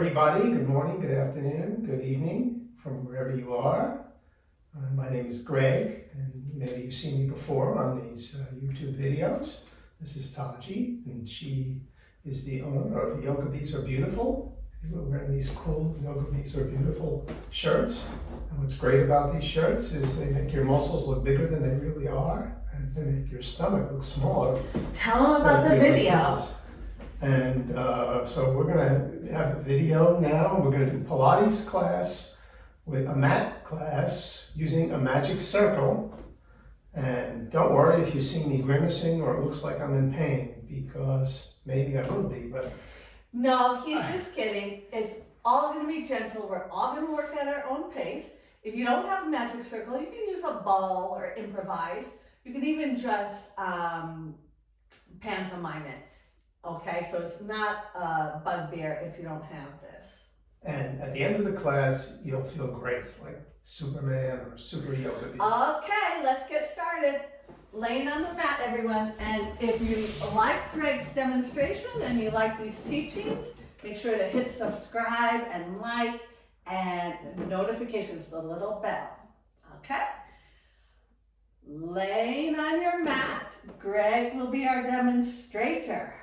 everybody. Good morning, good afternoon, good evening from wherever you are. My name is Gregg, and maybe you've seen me before on these YouTube videos. This is Tahji, and she is the owner of Yoga Bees Are Beautiful. We're wearing these cool Yoga Bees Are Beautiful shirts. And what's great about these shirts is they make your muscles look bigger than they really are, and they make your stomach look smaller. Tell them about the video. And so we're going to have a video now. We're going to do Pilates class with a mat class using a magic circle. And don't worry if you see me grimacing or it looks like I'm in pain, because maybe I will be, but... No, he's just kidding. It's all going to be gentle. We're all going to work at our own pace. If you don't have a magic circle, you can use a ball or improvise. You can even just pantomime it. Okay, so it's not a bugbear if you don't have this. And at the end of the class, you'll feel great, like Superman or Super Yoga Bee. Okay, let's get started. Laying on the mat, everyone. And if you like Gregg's demonstration and you like these teachings, make sure to hit subscribe and like and notifications, the little bell. Okay? Laying on your mat, Gregg will be our demonstrator.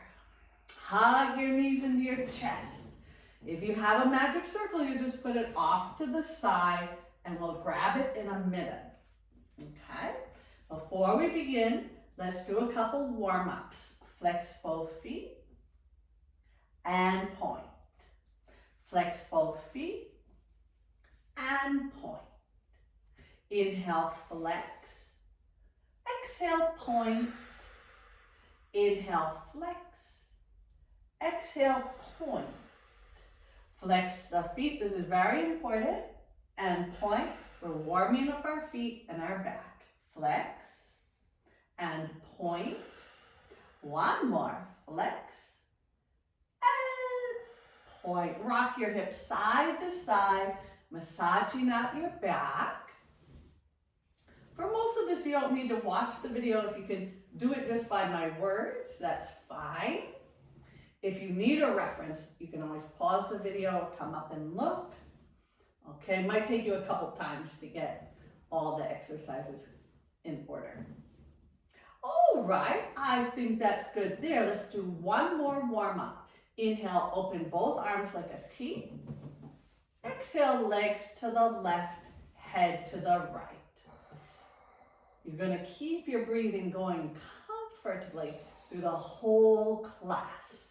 Hug your knees into your chest. If you have a magic circle, you just put it off to the side and we'll grab it in a minute. Okay? Before we begin, let's do a couple warm-ups. Flex both feet and point. Flex both feet and point. Inhale, flex. Exhale, point. Inhale, flex. Exhale, point. Flex the feet, this is very important, and point. We're warming up our feet and our back. Flex and point. One more, flex and point. Rock your hips side to side, massaging out your back. For most of this, you don't need to watch the video. If you can do it just by my words, that's fine. If you need a reference, you can always pause the video, come up and look. Okay, it might take you a couple times to get all the exercises in order. All right, I think that's good there. Let's do one more warm-up. Inhale, open both arms like a T. Exhale, legs to the left, head to the right. You're going to keep your breathing going comfortably through the whole class.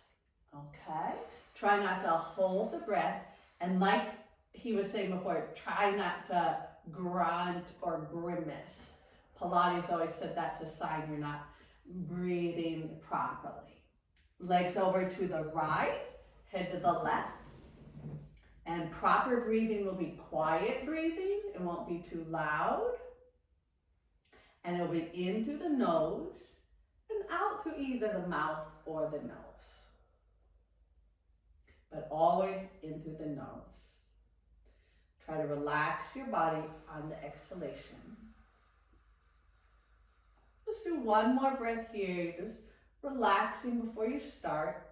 Okay? Try not to hold the breath. And like he was saying before, try not to grunt or grimace. Pilates always said that's a sign you're not breathing properly. Legs over to the right, head to the left. And proper breathing will be quiet breathing. It won't be too loud. And it'll be in through the nose and out through either the mouth or the nose. But always in through the nose. Try to relax your body on the exhalation. Let's do one more breath here. You're just relaxing before you start,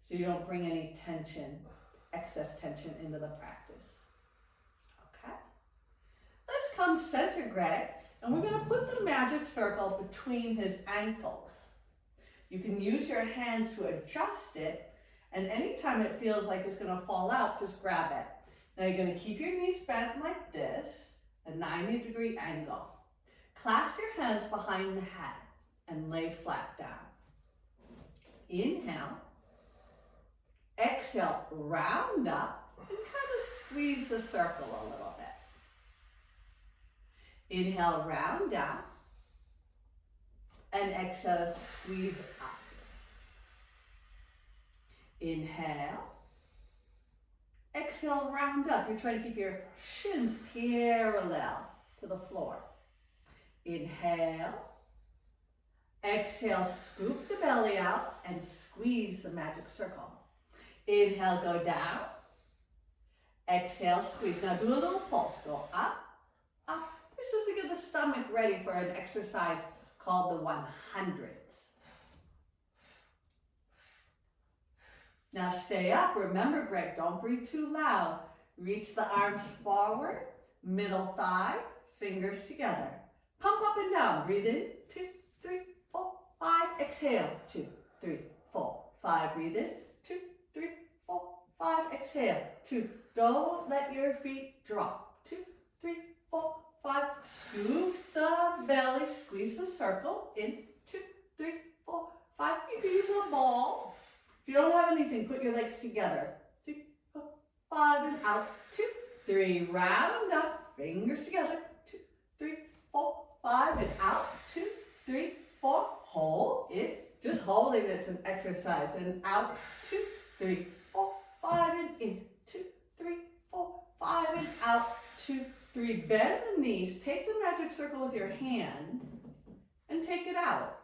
so you don't bring any tension, excess tension into the practice. Okay? Let's come center Gregg, and we're going to put the magic circle between his ankles. You can use your hands to adjust it, and anytime it feels like it's going to fall out, just grab it. Now you're going to keep your knees bent like this, a 90-degree angle. Clasp your hands behind the head and lay flat down. Inhale. Exhale, round up and kind of squeeze the circle a little bit. Inhale, round down. And exhale, squeeze up. Inhale. Exhale, round up. You're trying to keep your shins parallel to the floor. Inhale. Exhale, scoop the belly out and squeeze the magic circle. Inhale, go down. Exhale, squeeze. Now do a little pulse. Go up, up. This is to get the stomach ready for an exercise called the 100s. Now stay up. Remember, Gregg, don't breathe too loud. Reach the arms forward, middle thigh, fingers together. Pump up and down. Breathe in. 2, 3, 4, 5. Exhale. 2, 3, 4, 5. Breathe in. 2, 3, 4, 5. Exhale. 2. Don't let your feet drop. 2, 3, 4, 5. Scoop the belly. Squeeze the circle. In. 2, 3, 4, 5. You can use a ball. If you don't have anything, put your legs together. 3, 4, 5, and out. 2, 3. Round up. Fingers together. 2, 3, 4, 5, and out. 2, 3, 4. Hold it. Just holding this an exercise. And out. 2, 3, 4, 5, and in. 2, 3, 4, 5, and out. 2, 3. Bend the knees. Take the magic circle with your hand and take it out.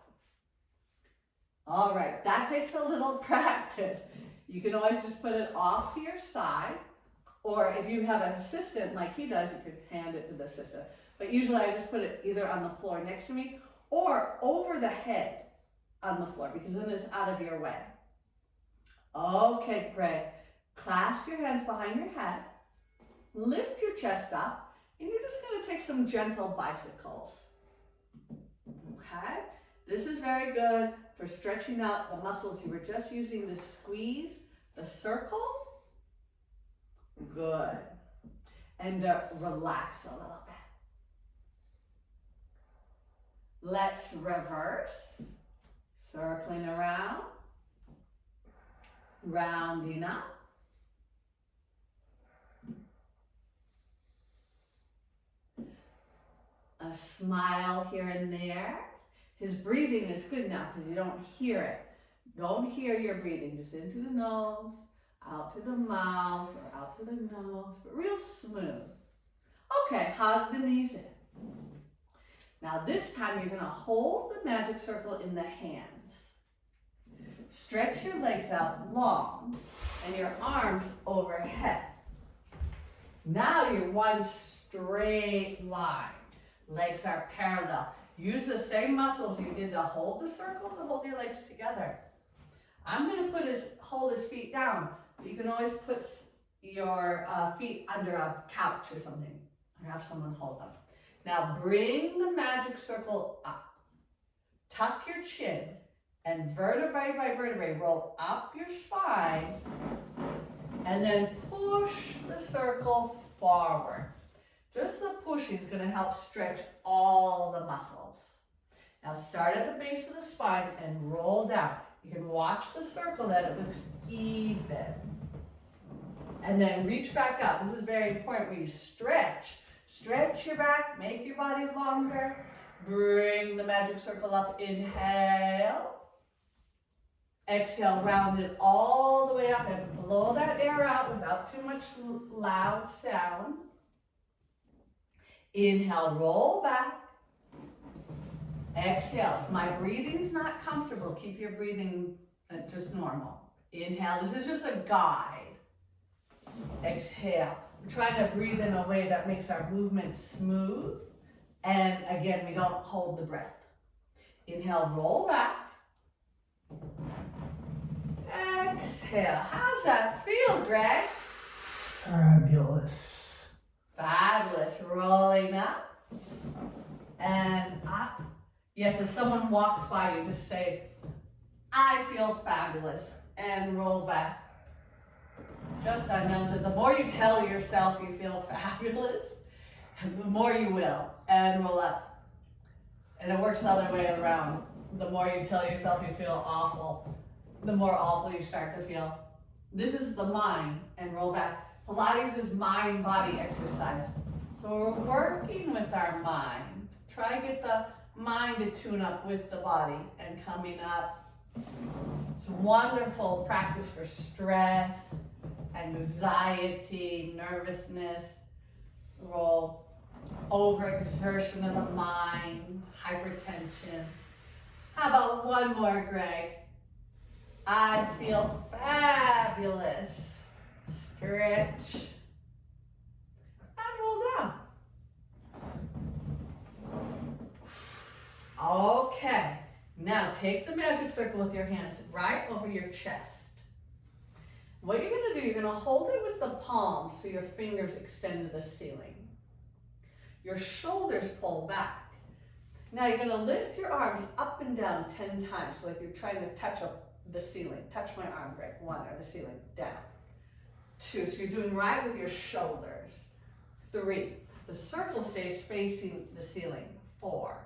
All right, that takes a little practice. You can always just put it off to your side, or if you have an assistant like he does, you could hand it to the assistant. But usually I just put it either on the floor next to me or over the head on the floor, because then it's out of your way. Okay, Gregg. Clasp your hands behind your head, lift your chest up, and you're just going to take some gentle bicycles. Okay? This is very good for stretching out the muscles you were just using to squeeze the circle. Good. And relax a little bit. Let's reverse. Circling around. Rounding up. A smile here and there. His breathing is good now because you don't hear it. Don't hear your breathing. Just in through the nose, out through the mouth, or out through the nose, but real smooth. Okay, hug the knees in. Now this time you're going to hold the magic circle in the hands. Stretch your legs out long and your arms overhead. Now you're one straight line. Legs are parallel. Use the same muscles you did to hold the circle to hold your legs together. I'm going to hold his feet down, but you can always put your feet under a couch or something, or have someone hold them. Now bring the magic circle up. Tuck your chin and vertebrae by vertebrae roll up your spine, and then push the circle forward. Just the pushing is going to help stretch all the muscles. Now start at the base of the spine and roll down. You can watch the circle that it looks even. And then reach back up. This is very important where you stretch. Stretch your back, make your body longer. Bring the magic circle up. Inhale. Exhale, round it all the way up and blow that air out without too much loud sound. Inhale, roll back. Exhale. If my breathing's not comfortable, keep your breathing just normal. Inhale. This is just a guide. Exhale. We're trying to breathe in a way that makes our movement smooth. And again, we don't hold the breath. Inhale, roll back. Exhale. How's that feel, Gregg? Fabulous. Fabulous. Rolling up and up. Yes, if someone walks by you, just say, I feel fabulous, and roll back. Just announce it. The more you tell yourself you feel fabulous, the more you will, and roll up. And it works the other way around. The more you tell yourself you feel awful, the more awful you start to feel. This is the mind, and roll back. Pilates is mind-body exercise. So we're working with our mind. Try to get the mind to tune up with the body and coming up. It's wonderful practice for stress, anxiety, nervousness, roll, overexertion of the mind, hypertension. How about one more, Gregg? I feel fabulous. Stretch. And roll down. Okay. Now take the magic circle with your hands right over your chest. What you're going to do, you're going to hold it with the palms so your fingers extend to the ceiling. Your shoulders pull back. Now you're going to lift your arms up and down 10 times, like you're trying to touch up the ceiling. Touch my arm, Greg. 1, or the ceiling. Down. 2, so you're doing right with your shoulders. 3, the circle stays facing the ceiling. 4,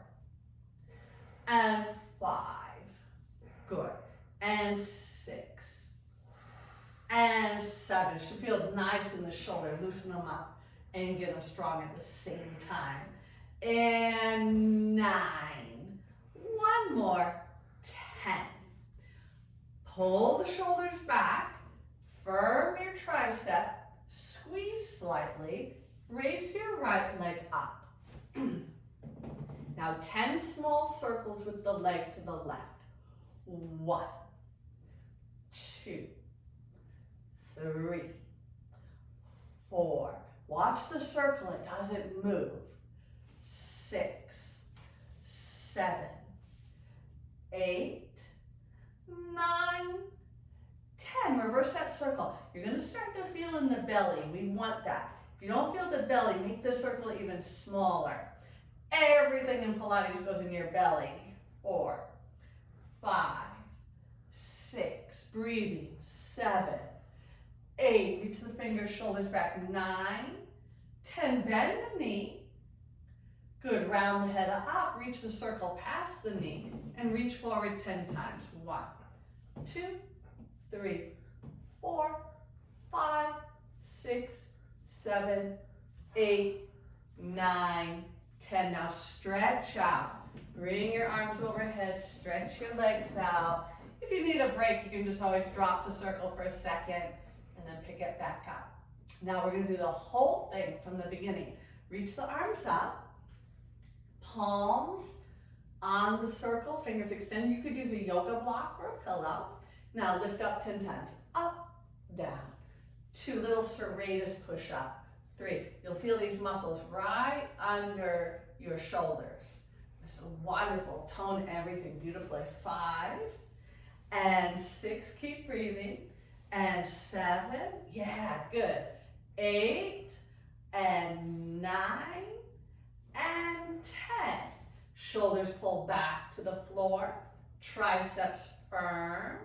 and 5. Good. And 6. And 7. It should feel nice in the shoulder. Loosen them up and get them strong at the same time. And 9. One more. 10. Pull the shoulders back. Firm your tricep. Squeeze slightly. Raise your right leg up. Now 10 small circles with the leg to the left. 1, 2, 3, 4. Watch the circle, it doesn't move. 6, 7, 8, 9, 10. Reverse that circle. You're going to start to feel in the belly. We want that. If you don't feel the belly, make the circle even smaller. Everything in Pilates goes in your belly. 4, 5, 6, breathing. 7, 8, reach the fingers, shoulders back. 9, 10, bend the knee. Good, round the head up, reach the circle past the knee, and reach forward 10 times. 1, 2, 3, 4, 5, 6, 7, 8, 9, 10. Now stretch out. Bring your arms overhead, stretch your legs out. If you need a break, you can just always drop the circle for a second and then pick it back up. Now we're going to do the whole thing from the beginning. Reach the arms up, palms on the circle, fingers extend. You could use a yoga block or a pillow. Now lift up 10 times. Up, down. 2, little serratus push up. 3, you'll feel these muscles right under your shoulders. It's wonderful. Tone everything beautifully. 5 and 6, keep breathing. And 7, yeah, good. 8 and 9 and 10. Shoulders pull back to the floor. Triceps firm.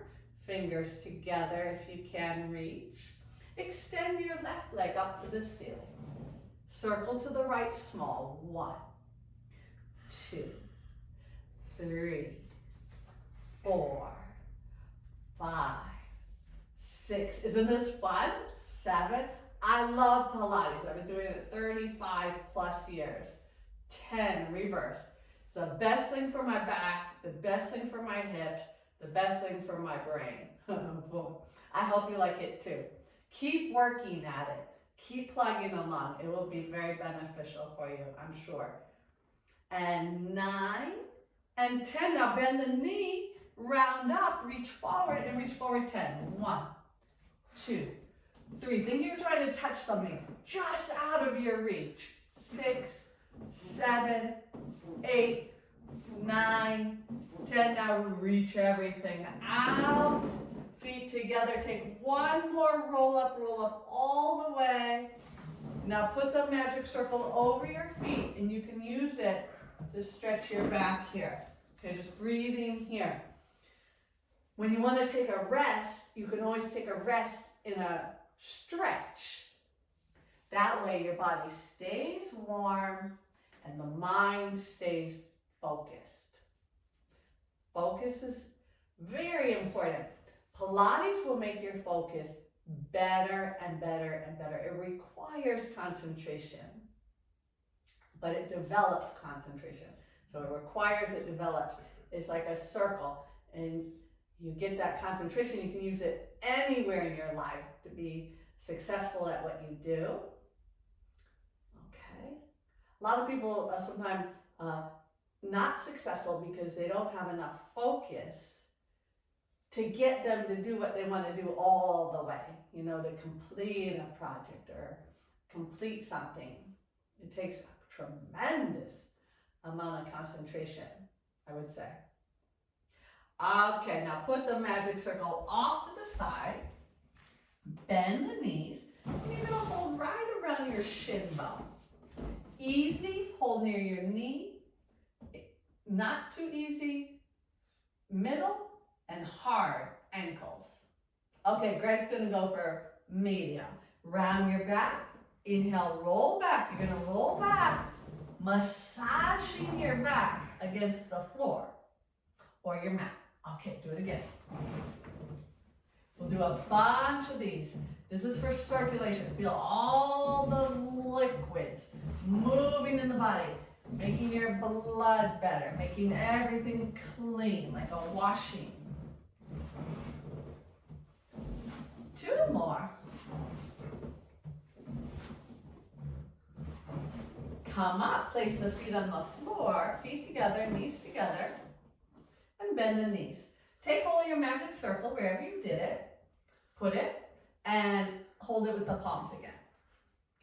Fingers together if you can reach. Extend your left leg up to the ceiling. Circle to the right small. 1, 2, 3, 4, 5, 6. Isn't this fun? 7. I love Pilates. I've been doing it 35 plus years. 10, reverse. It's the best thing for my back, the best thing for my hips, the best thing for my brain. I hope you like it too. Keep working at it. Keep plugging along. It will be very beneficial for you, I'm sure. And 9 and 10. Now bend the knee, round up, reach forward, and reach forward 10. 1, 2, 3. Think you're trying to touch something just out of your reach. 6, 7, 8, 9, 10. Now reach everything out. Feet together. Take one more roll up all the way. Now put the magic circle over your feet, and you can use it to stretch your back here. Okay, just breathing here. When you want to take a rest, you can always take a rest in a stretch. That way your body stays warm and the mind stays focused. Focus is very important. Pilates will make your focus better and better and better. It requires concentration, but it develops concentration. So it requires, it develops. It's like a circle, and you get that concentration. You can use it anywhere in your life to be successful at what you do. Okay. A lot of people are sometimes not successful because they don't have enough focus to get them to do what they want to do all the way, you know, to complete a project or complete something. It takes a tremendous amount of concentration, I would say. Okay, now put the magic circle off to the side. Bend the knees, and you're gonna hold right around your shin bone. Easy, hold near your knee. Not too easy, middle, and hard ankles. Okay, Greg's gonna go for medium. Round your back, inhale, roll back. You're gonna roll back, massaging your back against the floor or your mat. Okay, do it again. We'll do a bunch of these. This is for circulation. Feel all the liquids moving in the body, making your blood better, making everything clean, like a washing. 2 more. Come up, place the feet on the floor, feet together, knees together, and bend the knees. Take hold of your magic circle wherever you did it, put it, and hold it with the palms again.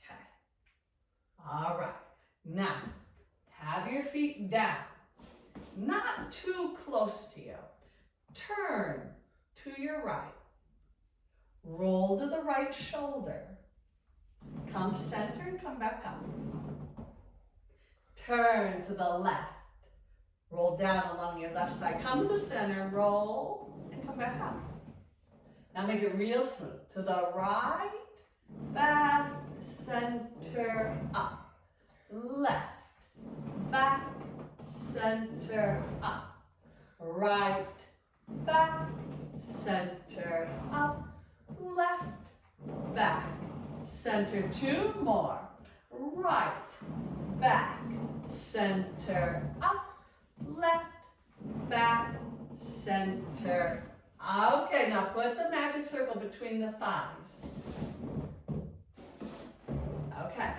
Okay. All right. Now, have your feet down, not too close to you. Turn to your right. Roll to the right shoulder. Come center and come back up. Turn to the left. Roll down along your left side. Come to the center, roll, and come back up. Now make it real smooth. To the right, back, center, up. Left, back, center, up. Right, back, center, up. Left, back, center. 2 more. Right, back, center, up. Left, back, center. Okay, now put the magic circle between the thighs. Okay.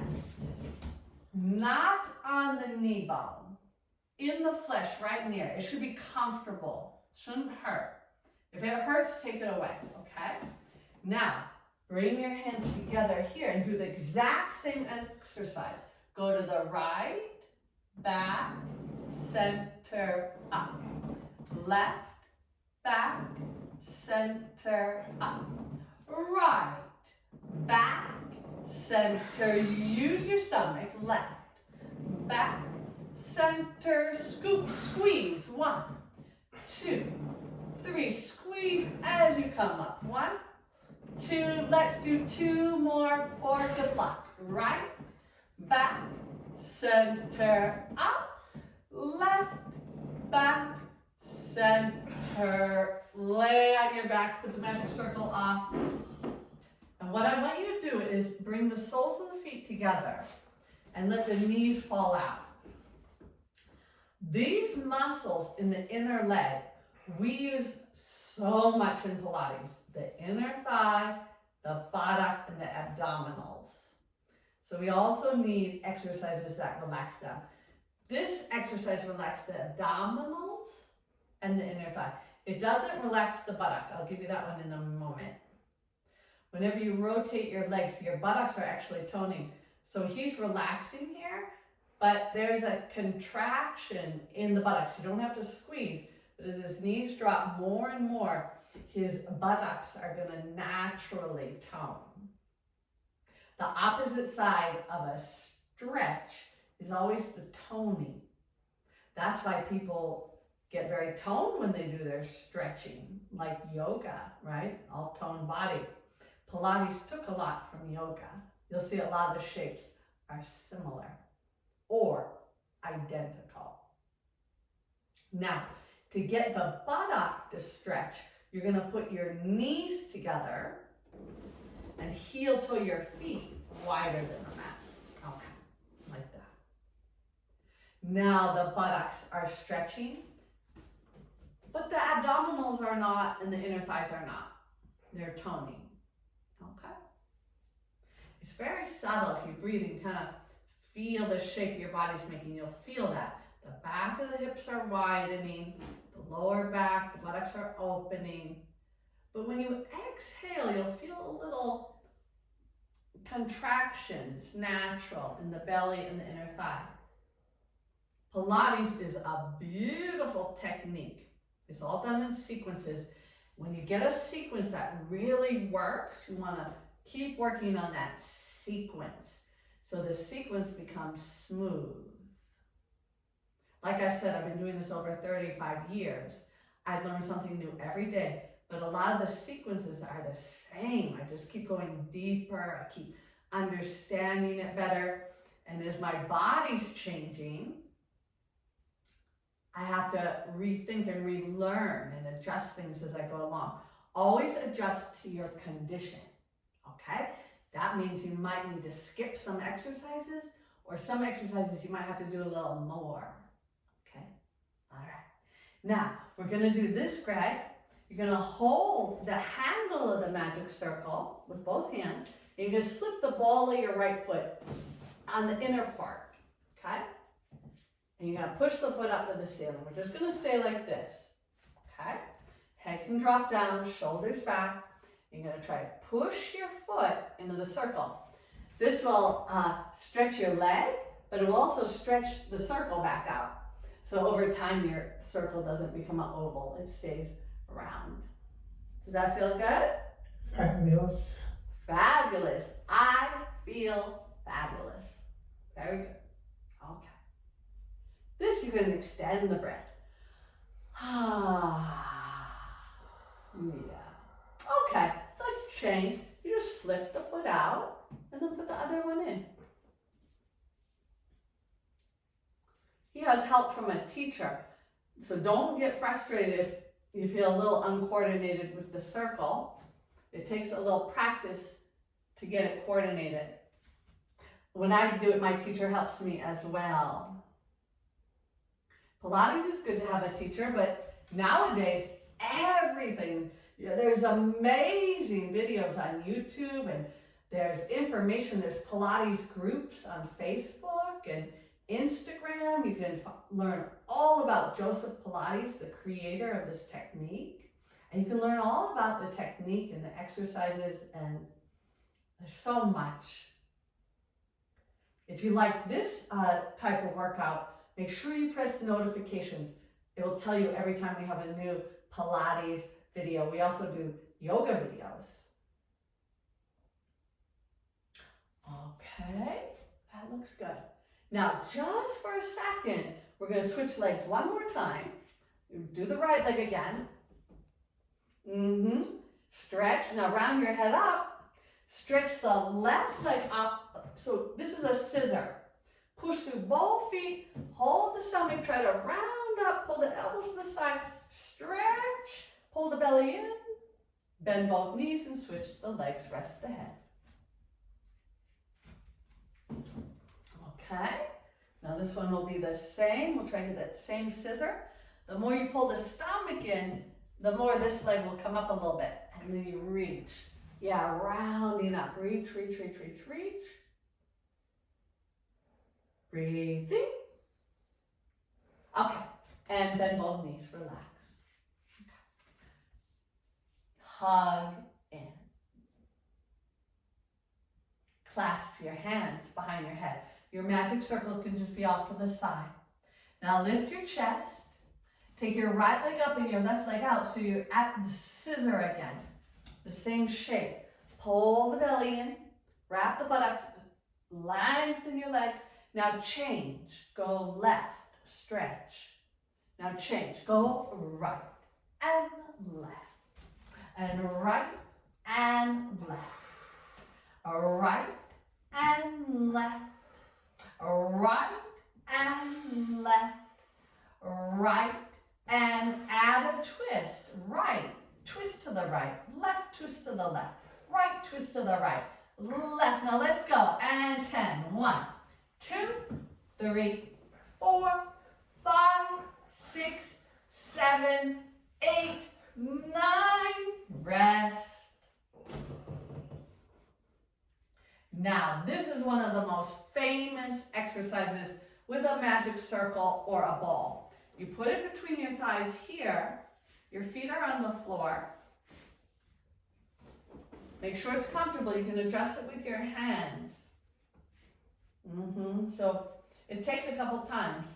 Not on the knee bone. In the flesh, right near. It should be comfortable. Shouldn't hurt. If it hurts, take it away, okay? Now, bring your hands together here and do the exact same exercise. Go to the right, back, center, up. Left, back, center, up. Right, back, center. Use your stomach. Left, back, center, scoop, squeeze. 1, 2, 3. Squeeze as you come up. 1, 2. Let's do 2 more for good luck. Right, back, center, up. Left, back, center. Lay on your back, put the magic circle off. And what I want you to do is bring the soles of the feet together and let the knees fall out. These muscles in the inner leg, we use so much in Pilates. The inner thigh, the buttock, and the abdominals. So we also need exercises that relax them. This exercise relaxes the abdominals and the inner thigh. It doesn't relax the buttock. I'll give you that one in a moment. Whenever you rotate your legs, your buttocks are actually toning. So he's relaxing here, but there's a contraction in the buttocks. You don't have to squeeze, but as his knees drop more and more, his buttocks are going to naturally tone. The opposite side of a stretch is always the toning. That's why people get very toned when they do their stretching, like yoga, right? All toned body. Pilates took a lot from yoga. You'll see a lot of the shapes are similar or identical. Now, to get the buttock to stretch, you're going to put your knees together and heel toe your feet wider than the mat. Okay, like that. Now the buttocks are stretching, but the abdominals are not and the inner thighs are not. They're toning. Okay? It's very subtle. If you breathe and kind of feel the shape your body's making, you'll feel that. The back of the hips are widening, the lower back, the buttocks are opening. But when you exhale, you'll feel a little contraction. It's natural in the belly and the inner thigh. Pilates is a beautiful technique. It's all done in sequences. When you get a sequence that really works, you want to keep working on that sequence so the sequence becomes smooth. Like I said, I've been doing this over 35 years. I learn something new every day, but a lot of the sequences are the same. I just keep going deeper, I keep understanding it better, and as my body's changing, I have to rethink and relearn and adjust things as I go along. Always adjust to your condition, okay? That means you might need to skip some exercises, or some exercises you might have to do a little more, okay? All right. Now, we're gonna do this, Gregg. You're gonna hold the handle of the magic circle with both hands, and you're gonna slip the ball of your right foot on the inner part, okay? And you're gonna push the foot up to the ceiling. We're just gonna stay like this, okay? Head can drop down, shoulders back. You're gonna try to push your foot into the circle. This will stretch your leg, but it will also stretch the circle back out. So over time, your circle doesn't become an oval, it stays round. Does that feel good? Fabulous. Fabulous. I feel fabulous. Very good. Okay. This, you can extend the breath. Yeah. Okay, let's change. You just slip the foot out and then put the other one in. He has help from a teacher, so don't get frustrated if you feel a little uncoordinated with the circle. It takes a little practice to get it coordinated. When I do it, my teacher helps me as well. Pilates is good to have a teacher, but nowadays, everything, there's amazing videos on YouTube, and there's information, there's Pilates groups on Facebook and Instagram. You can learn all about Joseph Pilates, the creator of this technique. And you can learn all about the technique and the exercises, and there's so much. If you like this type of workout, make sure you press the notifications. It will tell you every time we have a new Pilates video. We also do yoga videos. Okay, that looks good. Now, just for a second, we're going to switch legs one more time. Do the right leg again. Stretch. Now, round your head up. Stretch the left leg up. So this is a scissor. Push through both feet. Hold the stomach. Try to round up. Pull the elbows to the side. Stretch. Pull the belly in. Bend both knees and switch the legs. Rest the head. Okay, now this one will be the same. We'll try to do that same scissor. The more you pull the stomach in, the more this leg will come up a little bit. And then you reach. Yeah, rounding up. Reach, reach, reach, reach, reach. Breathing. Okay, and bend both knees. Relax. Okay. Hug in. Clasp your hands behind your head. Your magic circle can just be off to the side. Now lift your chest. Take your right leg up and your left leg out so you're at the scissor again. The same shape. Pull the belly in. Wrap the buttocks. Lengthen your legs. Now change. Go left. Stretch. Now change. Go right and left. And right and left. Right and left. Right and left. Right and add a twist. Right, twist to the right. Left, twist to the left. Right, twist to the right. Left. Now let's go. And 10. 1, 2, 3, 4, 5, 6, 7, 8, 9. Rest. Now, this is one of the most famous exercises with a magic circle or a ball. You put it between your thighs here. Your feet are on the floor. Make sure it's comfortable. You can adjust it with your hands. So it takes a couple times.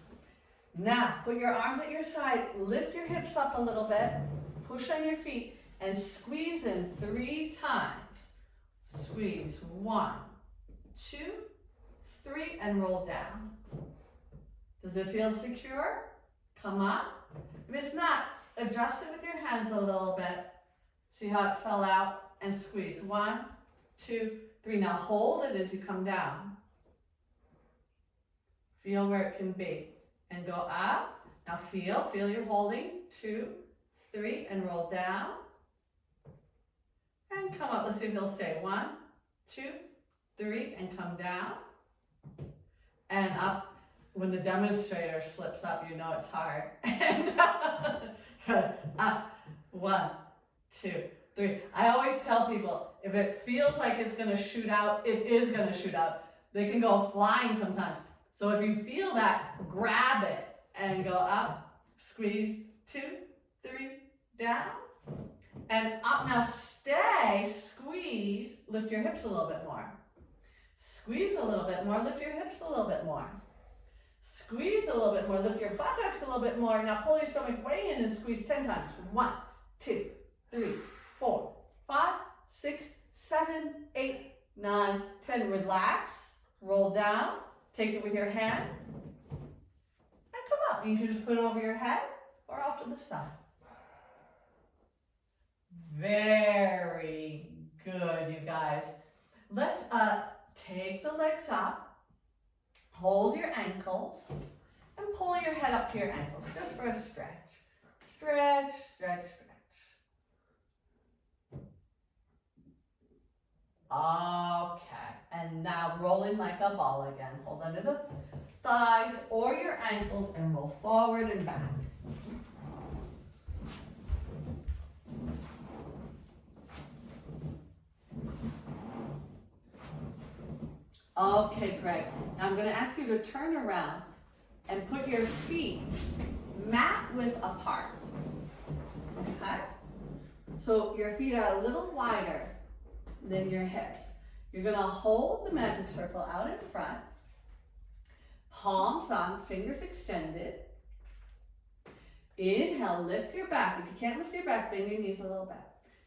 Now, put your arms at your side. Lift your hips up a little bit. Push on your feet. and squeeze in 3 times. Squeeze, 1, 2, 3, and roll down. Does it feel secure? Come up. If it's not, adjust it with your hands a little bit. See how it fell out? And squeeze. 1, 2, 3. Now hold it as you come down. Feel where it can be. And go up. Now feel you're holding. 2, 3, and roll down. And come up. Let's see if it'll stay. 1, 2, 3, and come down. And up. When the demonstrator slips up, you know it's hard. And up. 1, 2, 3. I always tell people, if it feels like it's going to shoot out, it is going to shoot out. They can go flying sometimes. So if you feel that, grab it and go up, squeeze, 2, 3, down, and up. Now stay, squeeze, lift your hips a little bit more. Squeeze a little bit more, lift your hips a little bit more. Squeeze a little bit more, lift your buttocks a little bit more. Now pull your stomach way in and squeeze 10 times. 1, 2, 3, 4, 5, 6, 7, 8, 9, 10. Relax, roll down, take it with your hand, and come up. You can just put it over your head or off to the side. Very good, you guys. Let's take the legs up. Hold your ankles and pull your head up to your ankles just for a stretch. Stretch, stretch, stretch. Okay, and now rolling like a ball again. Hold under the thighs or your ankles and roll forward and back. Okay, Gregg. Now I'm going to ask you to turn around and put your feet mat width apart. Okay? So your feet are a little wider than your hips. You're going to hold the magic circle out in front, palms on, fingers extended. Inhale, lift your back. If you can't lift your back, bend your knees a little bit.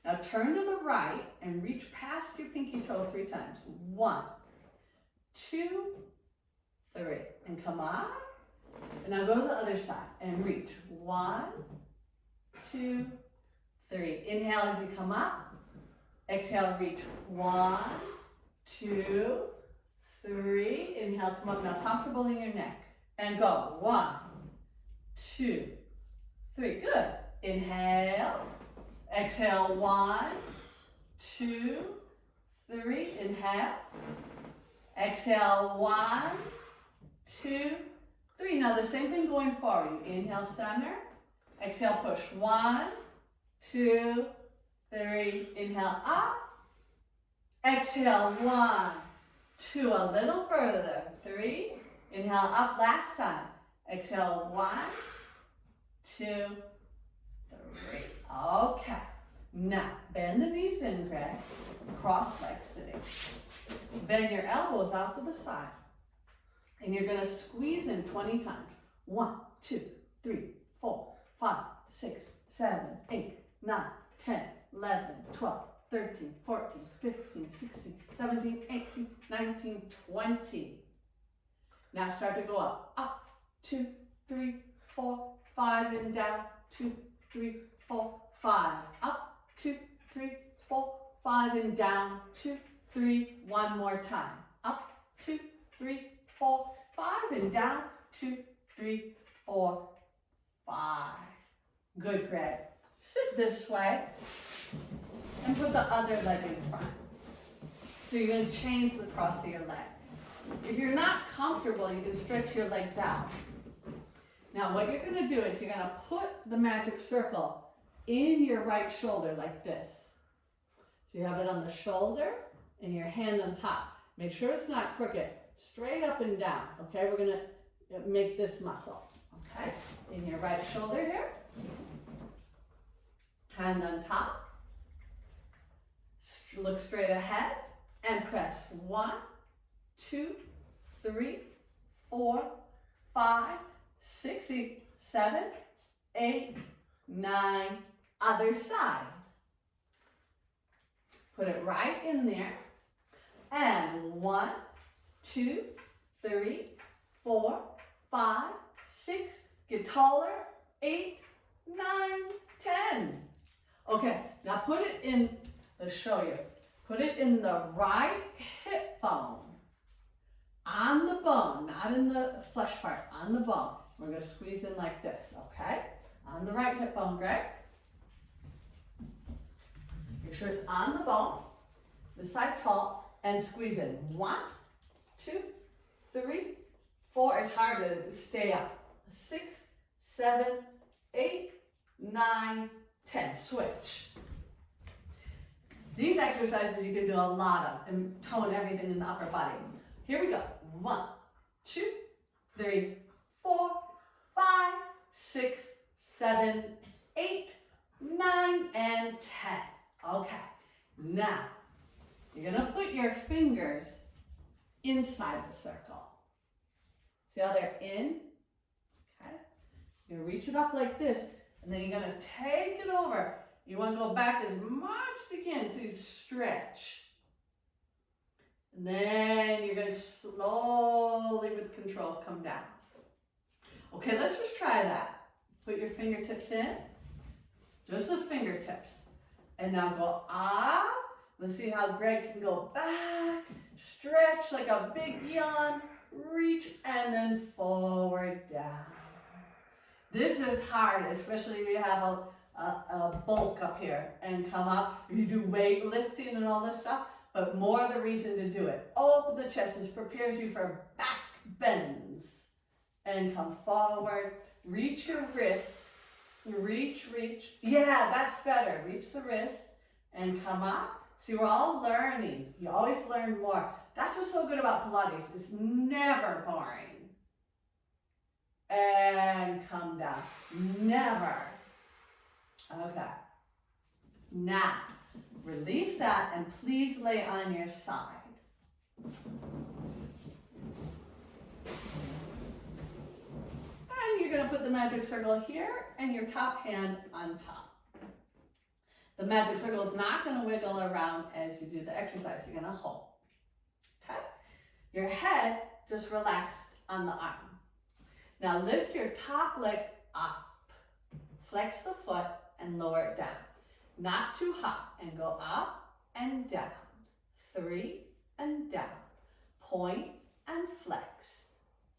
Now turn to the right and reach past your pinky toe 3 times. 1, 2, 3, and come up. And now go to the other side and reach. 1, 2, 3. Inhale as you come up. Exhale, reach. 1, 2, 3. Inhale, come up. Now comfortable in your neck. And go. 1, 2, 3. Good. Inhale. Exhale. 1, 2, 3. Inhale. Exhale, 1, 2, 3. Now the same thing going forward. You inhale, center. Exhale, push. 1, 2, 3. Inhale, up. Exhale, 1, 2. A little further. 3. Inhale, up last time. Exhale, 1, 2, 3. Okay. Now, bend the knees in, Gregg. Cross legs sitting. Bend your elbows out to the side. And you're going to squeeze in 20 times. 1, 2, 3, 4, 5, 6, 7, 8, 9, 10, 11, 12, 13, 14, 15, 16, 17, 18, 19, 20. Now start to go up. Up, 2, 3, 4, 5, and down. 2, 3, 4, 5. Up, 2, 3, 4, 5, and down. 2, 3, 1 more time. Up, 2, 3, 4, 5, and down. 2, 3, 4, 5. Good, Gregg. Sit this way and put the other leg in front. So you're going to change the cross of your leg. If you're not comfortable, you can stretch your legs out. Now what you're going to do is you're going to put the magic circle in your right shoulder like this. So you have it on the shoulder and your hand on top. Make sure it's not crooked. Straight up and down. Okay, we're going to make this muscle. Okay, in your right shoulder here. Hand on top. Look straight ahead and press 1, 2, 3, 4, 5, 6, 7, 8, 9. Other side. Put it right in there. And 1, 2, 3, 4, 5, 6, get taller, 8, 9, 10. Okay, now put it in, let's show you. Put it in the right hip bone. On the bone, not in the flesh part, on the bone. We're going to squeeze in like this, okay? On the right hip bone, Greg. Make sure it's on the bone, this side tall, and squeeze in. 1, 2, 3, 4. It's hard to stay up. 6, 7, 8, 9, 10. Switch. These exercises you can do a lot of and tone everything in the upper body. Here we go. 1, 2, 3, 4, 5, 6, 7, 8, 9, and 10. Okay, now you're gonna put your fingers inside the circle. See how they're in? Okay. You're gonna reach it up like this, and then you're gonna take it over. You wanna go back as much as you can so you stretch. And then you're going to slowly, with control, come down. Okay, let's just try that. Put your fingertips in. Just the fingertips. And now go up. Let's see how Gregg can go back. Stretch like a big yawn. Reach and then forward down. This is hard, especially if you have a bulk up here and come up. You do weightlifting and all this stuff. But more the reason to do it. Open the chest. This prepares you for back bends. And come forward. Reach your wrist. Reach. Yeah, that's better. Reach the wrist and come up. See, we're all learning. You always learn more. That's what's so good about Pilates. It's never boring. And come down. Never. Okay. Now. Release that and please lay on your side. And you're going to put the magic circle here and your top hand on top. The magic circle is not going to wiggle around as you do the exercise. You're going to hold. Okay? Your head just relaxed on the arm. Now lift your top leg up. Flex the foot and lower it down. Not too high, and go up and down. 3 and down. Point and flex.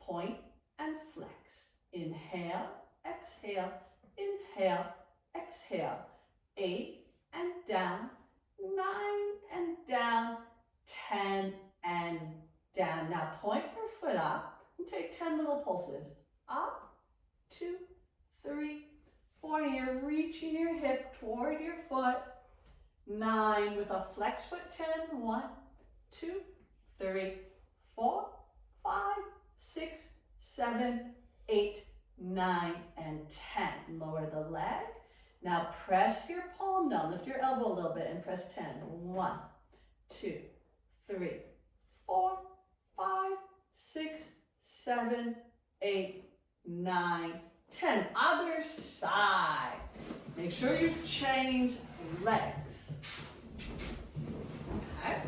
Point and flex. Inhale, exhale, inhale, exhale. 8 and down. 9 and down. 10 and down. Now point your foot up and take 10 little pulses. Up, 2, 3, 4, you're reaching your hip toward your foot. 9 with a flex foot. 10. 1, 2, 3, 4, 5, 6, 7, 8, 9, and 10. Lower the leg. Now press your palm down. Lift your elbow a little bit and press 10. 1, 2, 3, 4, 5, 6, 7, 8, 9, 10. Other side. Make sure you change legs. Okay.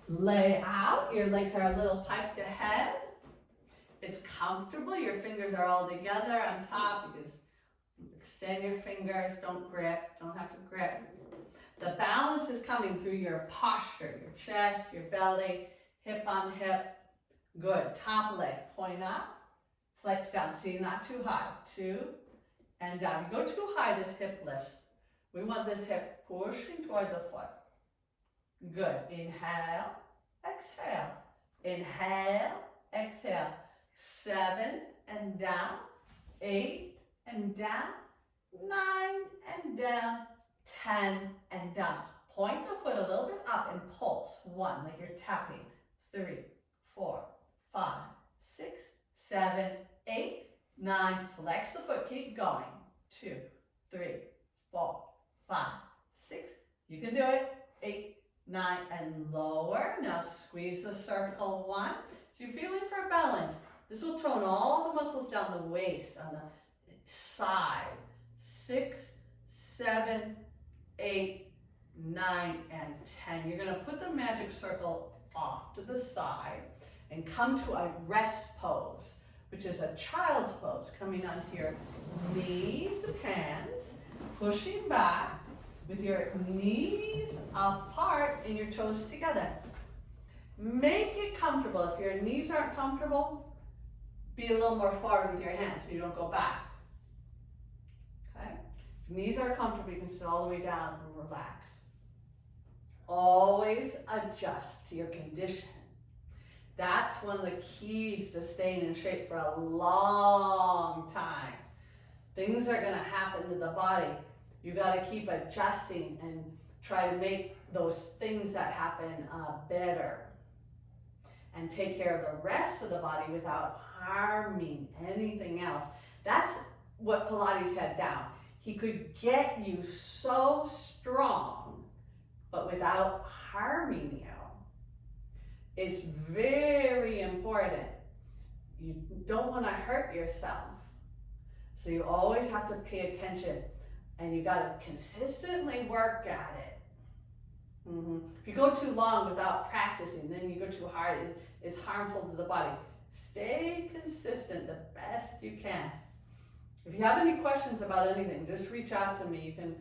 Lay out. Your legs are a little piped ahead. It's comfortable. Your fingers are all together on top. You just extend your fingers. Don't grip. Don't have to grip. The balance is coming through your posture, your chest, your belly, hip on hip. Good. Top leg. Point up. Flex down. See, not too high. 2 and down. If you go too high, this hip lifts. We want this hip pushing toward the foot. Good. Inhale, exhale. Inhale, exhale. 7 and down. 8 and down. 9 and down. 10 and down. Point the foot a little bit up and pulse. 1, like you're tapping. 3, 4, 5, 6, 7, 8, 9. Flex the foot. Keep going. 2, 3, 4, 5, 6. You can do it. 8, 9, and lower. Now squeeze the circle. 1. So you're feeling for balance. This will tone all the muscles down the waist, on the side. 6, 7, 8, 9, and 10. You're going to put the magic circle off to the side and come to a rest pose, which is a child's pose, coming onto your knees and hands, pushing back with your knees apart and your toes together. Make it comfortable. If your knees aren't comfortable, be a little more forward with your hands so you don't go back. Okay? If knees are comfortable, you can sit all the way down and relax. Always adjust to your condition. That's one of the keys to staying in shape for a long time. Things are going to happen to the body. You got to keep adjusting and try to make those things that happen better. And take care of the rest of the body without harming anything else. That's what Pilates had down. He could get you so strong, but without harming you. It's very important. You don't want to hurt yourself. So you always have to pay attention, and you got to consistently work at it. If you go too long without practicing, then you go too hard, it's harmful to the body. Stay consistent the best you can. If you have any questions about anything, just reach out to me. You can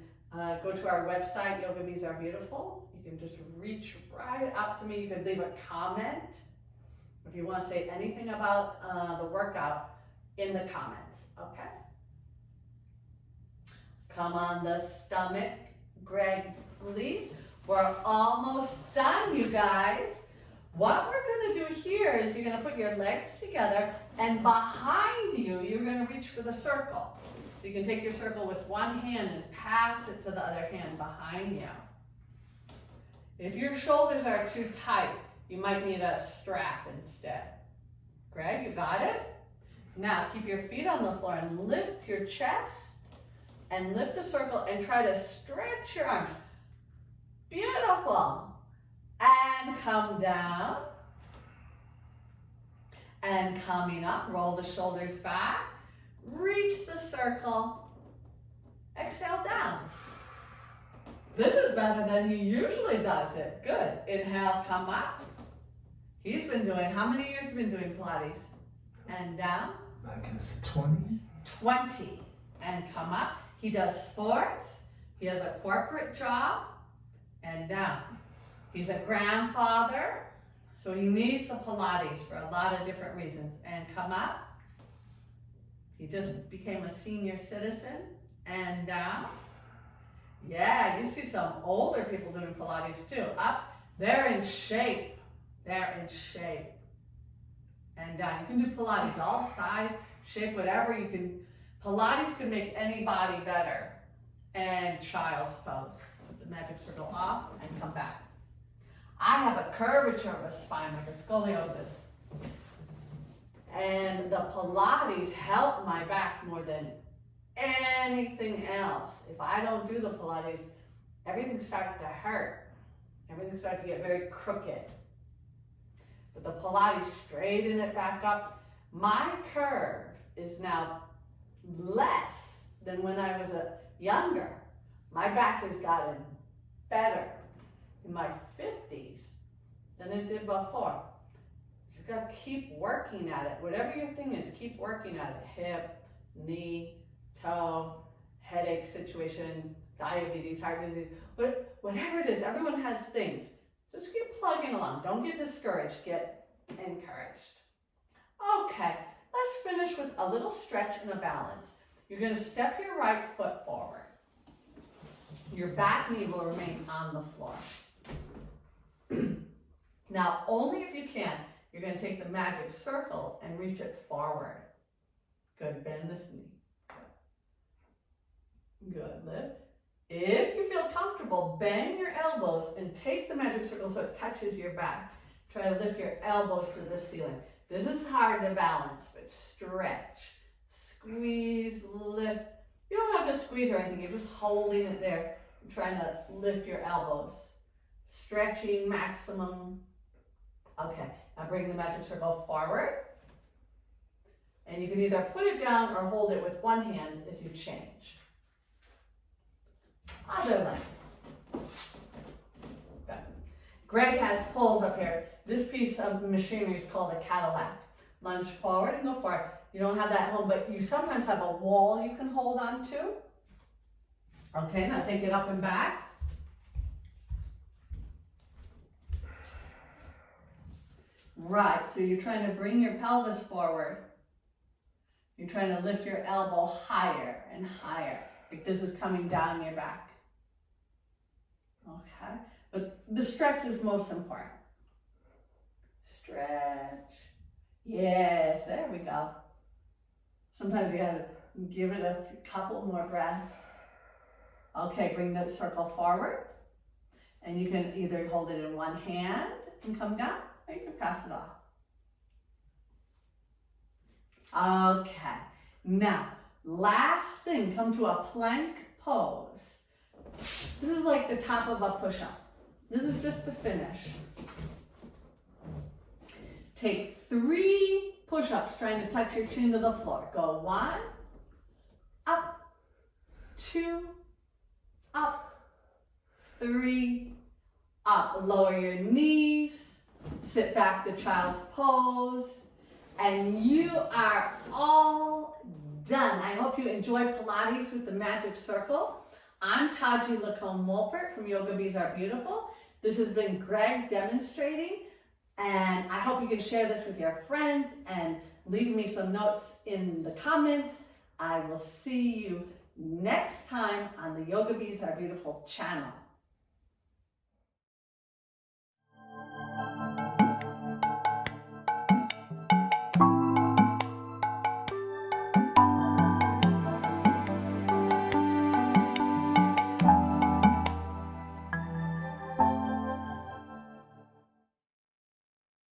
go to our website, Yoga Bees Are Beautiful. You can just reach right out to me. You can leave a comment if you want to say anything about the workout in the comments, okay? Come on the stomach, Gregg, please. We're almost done, you guys. What we're going to do here is you're going to put your legs together, and behind you, you're going to reach for the circle. So you can take your circle with one hand and pass it to the other hand behind you. If your shoulders are too tight, you might need a strap instead. Gregg, you got it? Now keep your feet on the floor and lift your chest and lift the circle and try to stretch your arms. Beautiful. And come down. And coming up, roll the shoulders back. Reach the circle. Exhale down. This is better than he usually does it. Good. Inhale, come up. He's been doing, how many years have you been doing Pilates? And down. I guess 20. 20. And come up. He does sports. He has a corporate job. And down. He's a grandfather, so he needs the Pilates for a lot of different reasons. And come up. He just became a senior citizen. And down. Yeah, you see some older people doing Pilates too. Up. They're in shape. They're in shape. And down. You can do Pilates, all size, shape, whatever you can. Pilates can make anybody better. And child's pose. Put the magic circle off and come back. I have a curvature of a spine, like a scoliosis. And the Pilates helped my back more than anything else. If I don't do the Pilates, everything starts to hurt. Everything starts to get very crooked. But the Pilates straighten it back up. My curve is now less than when I was younger. My back has gotten better in my 50s than it did before. You've got to keep working at it. Whatever your thing is, keep working at it. Hip, knee, toe, headache situation, diabetes, heart disease, whatever it is, everyone has things. Just keep plugging along. Don't get discouraged, get encouraged. Okay, let's finish with a little stretch and a balance. You're going to step your right foot forward. Your back knee will remain on the floor. Now, only if you can, you're going to take the magic circle and reach it forward. Good, bend this knee. Good, lift. If you feel comfortable, bend your elbows and take the magic circle so it touches your back. Try to lift your elbows to the ceiling. This is hard to balance, but stretch, squeeze, lift. You don't have to squeeze or anything, you're just holding it there and trying to lift your elbows. Stretching maximum. Okay, now bring the magic circle forward. And you can either put it down or hold it with one hand as you change. Other leg. Gregg has poles up here. This piece of machinery is called a Cadillac. Lunge forward and go for it. You don't have that at home, but you sometimes have a wall you can hold on to. Okay, now take it up and back. Right, so you're trying to bring your pelvis forward. You're trying to lift your elbow higher and higher. Like this is coming down your back. Okay, but the stretch is most important. Stretch. Yes, there we go. Sometimes you gotta give it a couple more breaths. Okay, bring that circle forward. And you can either hold it in one hand and come down, or you can pass it off. Okay, now, last thing, come to a plank pose. This is like the top of a push-up. This is just the finish. Take 3 push-ups trying to touch your chin to the floor. Go 1, up, 2, up, 3, up. Lower your knees, sit back to child's pose, and you are all done. I hope you enjoy Pilates with the Magic Circle. I'm Tahji LaComb-Wolpert from Yoga Bees Are Beautiful. This has been Gregg demonstrating, and I hope you can share this with your friends and leave me some notes in the comments. I will see you next time on the Yoga Bees Are Beautiful channel.